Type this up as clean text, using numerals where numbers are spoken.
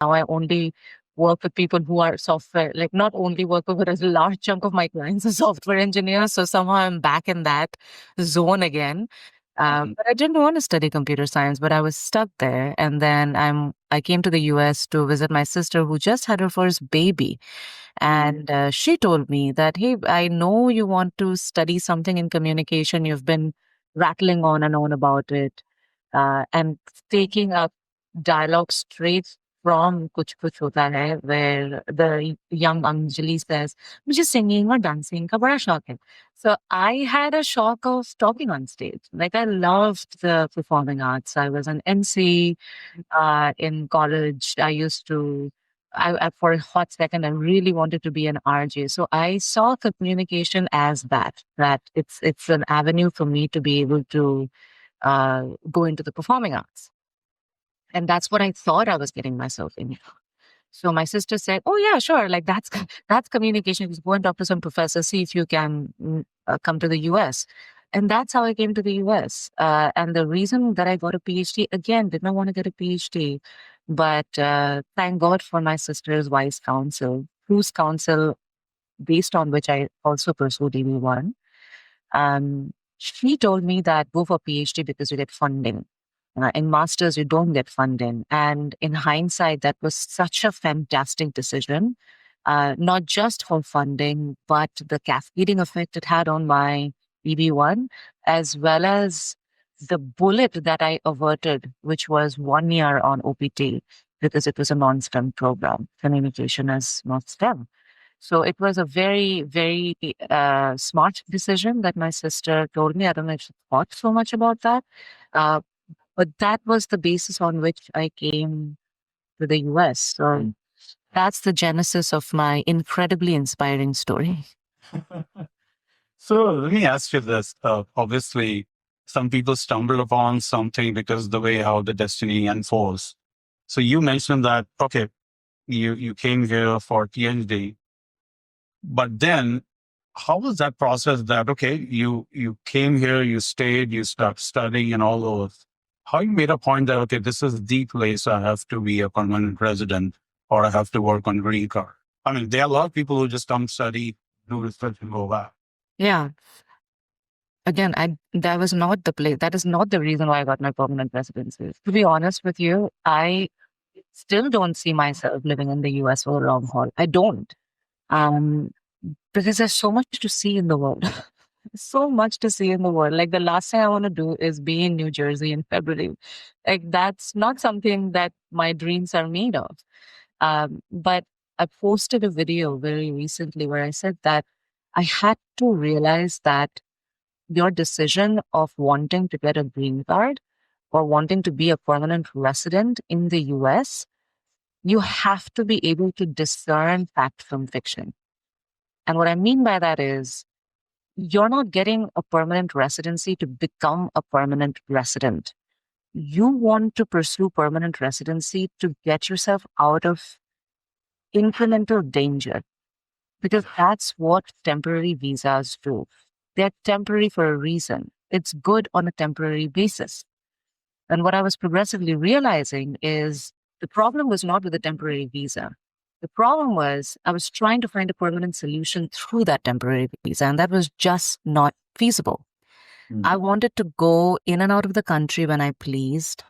now I only work with people who are software, like not only work with, but a large chunk of my clients are software engineers. So somehow I'm back in that zone again. But I didn't want to study computer science, but I was stuck there. And then I came to the US to visit my sister who just had her first baby. And she told me that, hey, I know you want to study something in communication. You've been rattling on and on about it, and taking up dialogue straight from Kuch Kuch Hota Hai, where the young Anjali says, मुझे singing or dancing का बड़ा शौक है. So I had a shock of talking on stage. Like I loved the performing arts. I was an MC in college. I used to, for a hot second, I really wanted to be an RJ. So I saw communication as that it's an avenue for me to be able to go into the performing arts. And that's what I thought I was getting myself in. So my sister said, "Oh yeah, sure. Like that's communication. Just go and talk to some professor, see if you can come to the US." And that's how I came to the US. And the reason that I got a PhD again, did not want to get a PhD, but thank God for my sister's wise counsel, whose counsel based on which I also pursued DB1. She told me that go for PhD because you get funding. In masters, you don't get funding. And in hindsight, that was such a fantastic decision, not just for funding, but the cascading effect it had on my EB1, as well as the bullet that I averted, which was 1 year on OPT, because it was a non-STEM program. Communication is not STEM. So it was a very, very smart decision that my sister told me. I don't know if she thought so much about that. Uh, but that was the basis on which I came to the US. So that's the genesis of my incredibly inspiring story. So let me ask you this. Obviously, some people stumble upon something because the way how the destiny unfolds. So you mentioned that, okay, you came here for PhD, but then how was that process that, okay, you came here, you stayed, you started studying and all those. How you made a point that, okay, this is the place I have to be a permanent resident or I have to work on green card? I mean, there are a lot of people who just come study, do research and go back. Yeah. Again, that was not the place. That is not the reason why I got my permanent residency. To be honest with you, I still don't see myself living in the US for a long haul. I don't. Um, because there's so much to see in the world. So much to see in the world. Like the last thing I want to do is be in New Jersey in February. Like that's not something that my dreams are made of. But I posted a video very recently where I said that I had to realize that your decision of wanting to get a green card or wanting to be a permanent resident in the US, you have to be able to discern fact from fiction. And what I mean by that is you're not getting a permanent residency to become a permanent resident. You want to pursue permanent residency to get yourself out of incremental danger, because that's what temporary visas do. They're temporary for a reason. It's good on a temporary basis. And what I was progressively realizing is the problem was not with the temporary visa. The problem was I was trying to find a permanent solution through that temporary visa, and that was just not feasible. I wanted to go in and out of the country when I pleased.